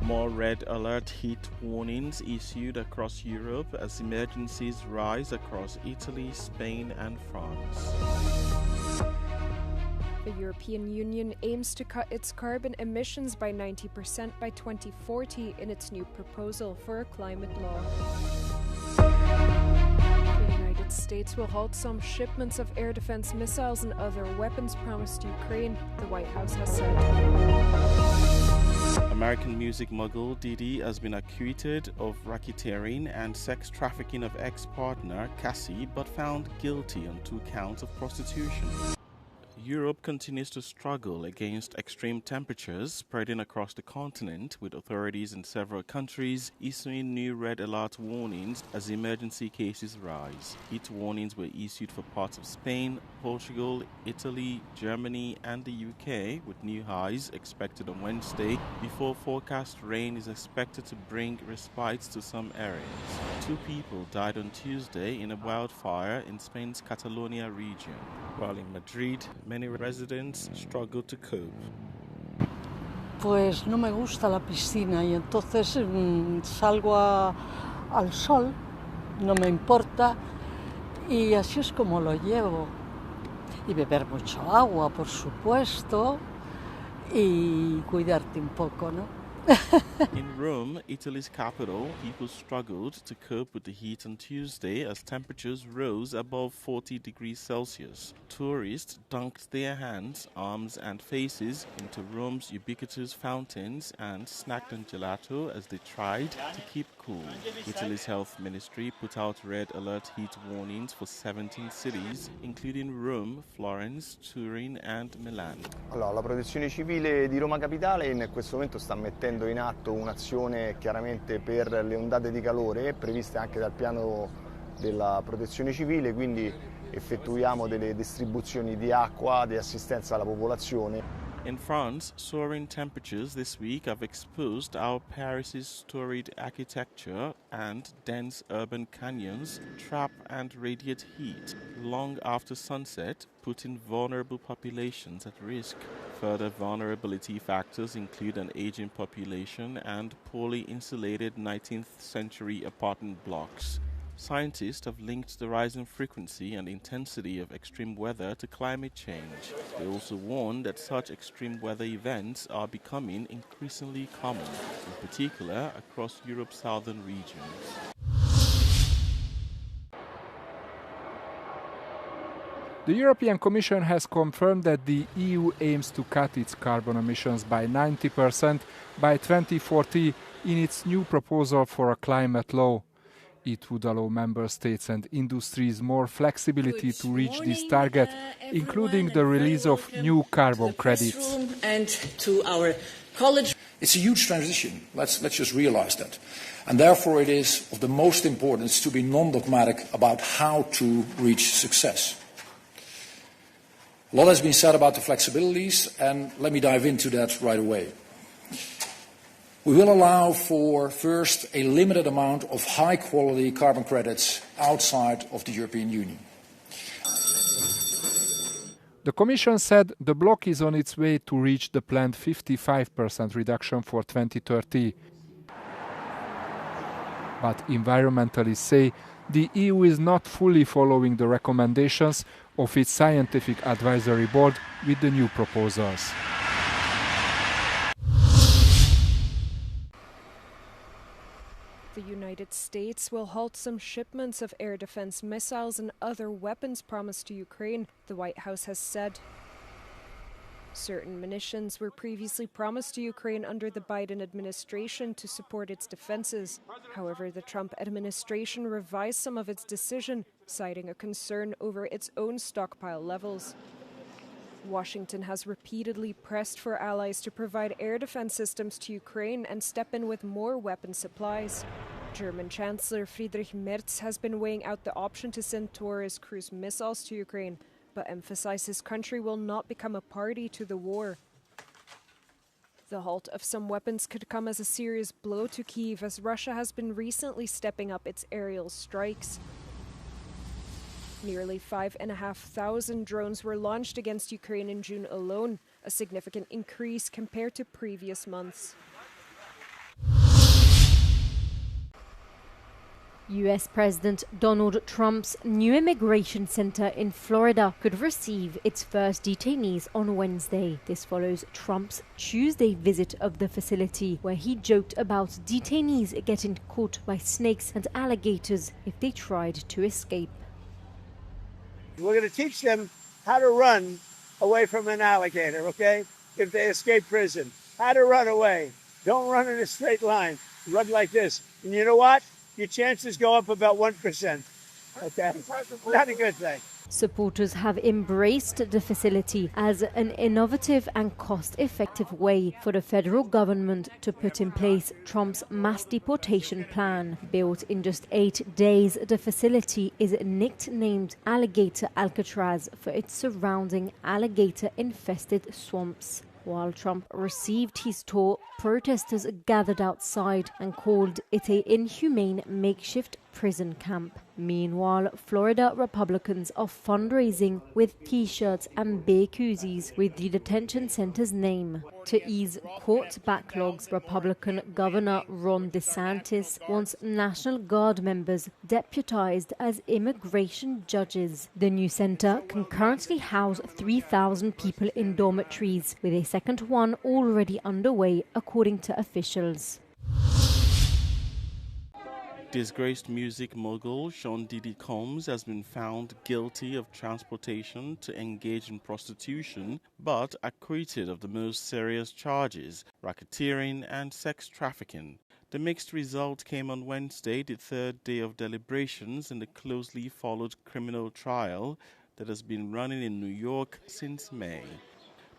More red alert heat warnings issued across Europe as emergencies rise across Italy, Spain and France. The European Union aims to cut its carbon emissions by 90% by 2040 in its new proposal for a climate law. The United States will halt some shipments of air defense missiles and other weapons promised to Ukraine, the White House has said. American music mogul Diddy has been acquitted of racketeering and sex trafficking of ex-partner Cassie, but found guilty on 2 counts of prostitution. Europe continues to struggle against extreme temperatures spreading across the continent, with authorities in several countries issuing new red alert warnings as emergency cases rise. Heat warnings were issued for parts of Spain, Portugal, Italy, Germany and the UK, with new highs expected on Wednesday, before forecast rain is expected to bring respite to some areas. 2 people died on Tuesday in a wildfire in Spain's Catalonia region, while in Madrid, many residents struggle to cope. Pues no me gusta la piscina y entonces salgo al sol, no me importa y así es como lo llevo. Y beber mucho agua, por supuesto, y cuidarte un poco, ¿no? In Rome, Italy's capital, people struggled to cope with the heat on Tuesday as temperatures rose above 40 degrees Celsius. Tourists dunked their hands, arms and faces into Rome's ubiquitous fountains and snacked on gelato as they tried to keep cool. Italy's health ministry put out red alert heat warnings for 17 cities, including Rome, Florence, Turin and Milan. Allora, la Protezione Civile di Roma Capitale in questo momento sta mettendo in atto un'azione chiaramente per le ondate di calore previste anche dal piano della Protezione Civile, quindi effettuiamo delle distribuzioni di acqua, di assistenza alla popolazione. In France, soaring temperatures this week have exposed how Paris's storied architecture and dense urban canyons trap and radiate heat long after sunset, putting vulnerable populations at risk. Further vulnerability factors include an aging population and poorly insulated 19th century apartment blocks. Scientists have linked the rising frequency and intensity of extreme weather to climate change. They also warn that such extreme weather events are becoming increasingly common, in particular across Europe's southern regions. The European Commission has confirmed that the EU aims to cut its carbon emissions by 90% by 2040 in its new proposal for a climate law. It would allow member states and industries more flexibility to reach this target, including the release of new carbon credits. And to our college. It's a huge transition. Let's just realize that. And therefore it is of the most importance to be non-dogmatic about how to reach success. A lot has been said about the flexibilities, and let me dive into that right away. We will allow for, first, a limited amount of high-quality carbon credits outside of the European Union. The Commission said the bloc is on its way to reach the planned 55% reduction for 2030. But environmentalists say the EU is not fully following the recommendations of its scientific advisory board with the new proposals. The United States will halt some shipments of air defense missiles and other weapons promised to Ukraine, the White House has said. Certain munitions were previously promised to Ukraine under the Biden administration to support its defenses. However, the Trump administration revised some of its decision, citing a concern over its own stockpile levels. Washington has repeatedly pressed for allies to provide air defense systems to Ukraine and step in with more weapon supplies. German Chancellor Friedrich Merz has been weighing out the option to send Taurus cruise missiles to Ukraine, but emphasized his country will not become a party to the war. The halt of some weapons could come as a serious blow to Kyiv, as Russia has been recently stepping up its aerial strikes. Nearly 5,500 drones were launched against Ukraine in June alone, a significant increase compared to previous months. US President Donald Trump's new immigration center in Florida could receive its first detainees on Wednesday. This follows Trump's Tuesday visit of the facility, where he joked about detainees getting caught by snakes and alligators if they tried to escape. We're going to teach them how to run away from an alligator, okay? If they escape prison. How to run away. Don't run in a straight line. Run like this. And you know what? Your chances go up about 1%. Okay? Not a good thing. Supporters have embraced the facility as an innovative and cost-effective way for the federal government to put in place Trump's mass deportation plan. Built in just 8 days, the facility is nicknamed Alligator Alcatraz for its surrounding alligator-infested swamps. While Trump received his tour, protesters gathered outside and called it an inhumane makeshift prison camp. Meanwhile, Florida Republicans are fundraising with T-shirts and beer koozies with the detention center's name. To ease court backlogs, Republican Governor Ron DeSantis wants National Guard members deputized as immigration judges. The new center can currently house 3,000 people in dormitories, with a second one already underway, according to officials. Disgraced music mogul Sean Diddy Combs has been found guilty of transportation to engage in prostitution, but acquitted of the most serious charges, racketeering and sex trafficking. The mixed result came on Wednesday, the third day of deliberations in the closely followed criminal trial that has been running in New York since May.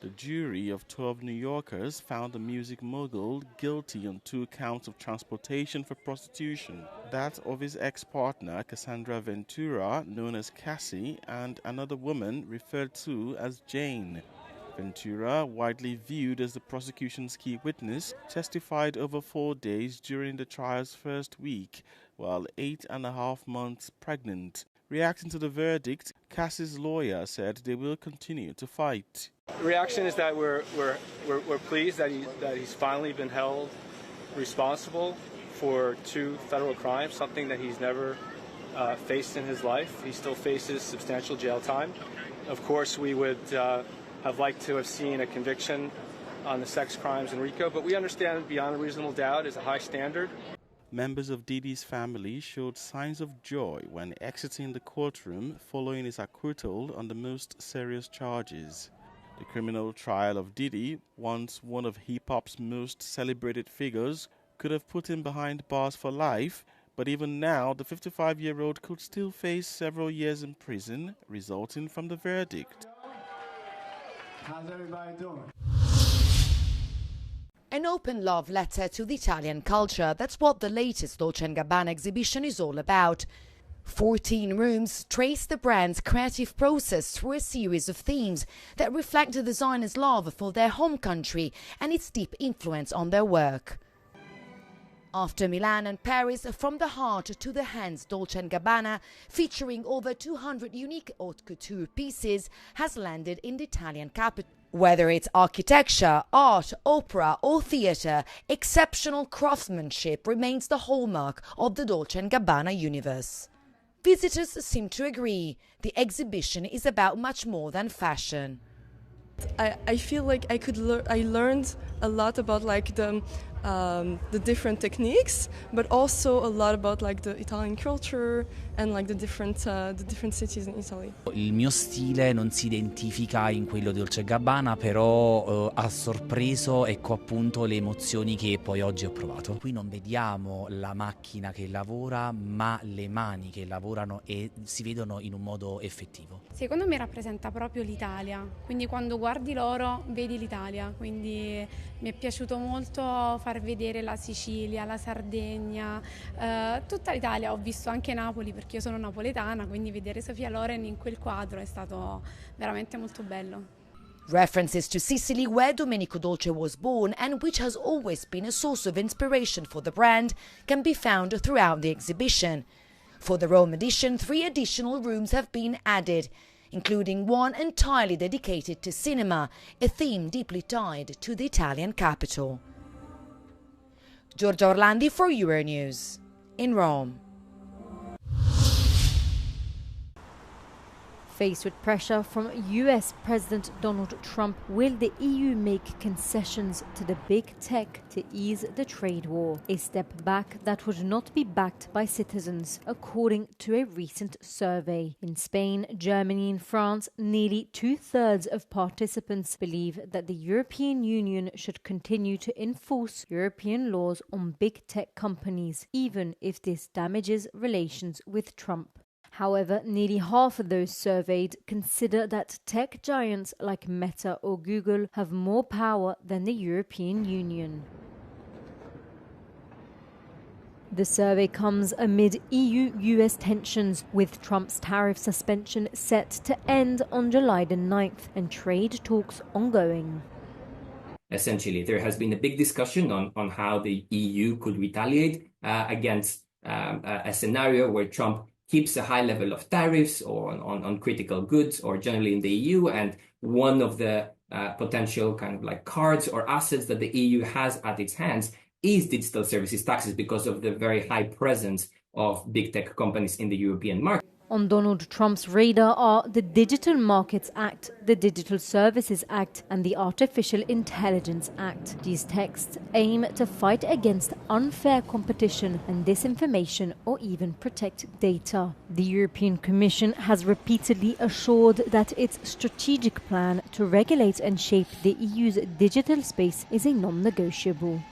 The jury of 12 New Yorkers found the music mogul guilty on 2 counts of transportation for prostitution, that of his ex-partner Cassandra Ventura, known as Cassie, and another woman referred to as Jane. Ventura, widely viewed as the prosecution's key witness, testified over 4 days during the trial's first week, while 8.5 months pregnant. Reacting to the verdict, Cassie's lawyer said they will continue to fight. The reaction is that we're pleased that he's finally been held responsible for 2 federal crimes, something that he's never faced in his life. He still faces substantial jail time. Of course, we would have liked to have seen a conviction on the sex crimes in RICO, but we understand beyond a reasonable doubt is a high standard. Members of Diddy's family showed signs of joy when exiting the courtroom following his acquittal on the most serious charges. The criminal trial of Diddy, once one of hip-hop's most celebrated figures, could have put him behind bars for life, but even now the 55-year-old could still face several years in prison, resulting from the verdict. How's everybody doing? An open love letter to the Italian culture. That's what the latest Dolce Gabbana exhibition is all about. 14 rooms trace the brand's creative process through a series of themes that reflect the designer's love for their home country and its deep influence on their work. After Milan and Paris, from the heart to the hands, Dolce Gabbana, featuring over 200 unique haute couture pieces, has landed in the Italian capital. Whether it's architecture, art, opera or theatre, exceptional craftsmanship remains the hallmark of the Dolce & Gabbana universe. Visitors seem to agree. The exhibition is about much more than fashion. I feel like I learned a lot about the different techniques, but also a lot about the Italian culture and the different cities in Italy. Il mio stile non si identifica in quello di Dolce Gabbana, però ha sorpreso appunto le emozioni che poi oggi ho provato. Qui non vediamo la macchina che lavora, ma le mani che lavorano e si vedono in un modo effettivo. Secondo me rappresenta proprio l'Italia, quindi quando guardi loro vedi l'Italia, quindi mi è piaciuto molto far vedere la Sicilia, la Sardegna, tutta l'Italia. Ho visto anche Napoli perché io sono napoletana, quindi vedere Sofia Loren in quel quadro è stato veramente molto bello. References to Sicily, where Domenico Dolce was born and which has always been a source of inspiration for the brand, can be found throughout the exhibition. For the Rome edition, 3 additional rooms have been added, including one entirely dedicated to cinema, a theme deeply tied to the Italian capital. Giorgia Orlandi for Euronews in Rome. Faced with pressure from US President Donald Trump, will the EU make concessions to the big tech to ease the trade war? A step back that would not be backed by citizens, according to a recent survey. In Spain, Germany and France, nearly 2/3 of participants believe that the European Union should continue to enforce European laws on big tech companies, even if this damages relations with Trump. However, nearly half of those surveyed consider that tech giants like Meta or Google have more power than the European Union. The survey comes amid EU-US tensions, with Trump's tariff suspension set to end on July the 9th and trade talks ongoing. Essentially, there has been a big discussion on how the EU could retaliate against a scenario where Trump keeps a high level of tariffs or on critical goods or generally in the EU. And one of the potential kind of like cards or assets that the EU has at its hands is digital services taxes because of the very high presence of big tech companies in the European market. On Donald Trump's radar are the Digital Markets Act, the Digital Services Act, and the Artificial Intelligence Act. These texts aim to fight against unfair competition and disinformation or even protect data. The European Commission has repeatedly assured that its strategic plan to regulate and shape the EU's digital space is a non-negotiable.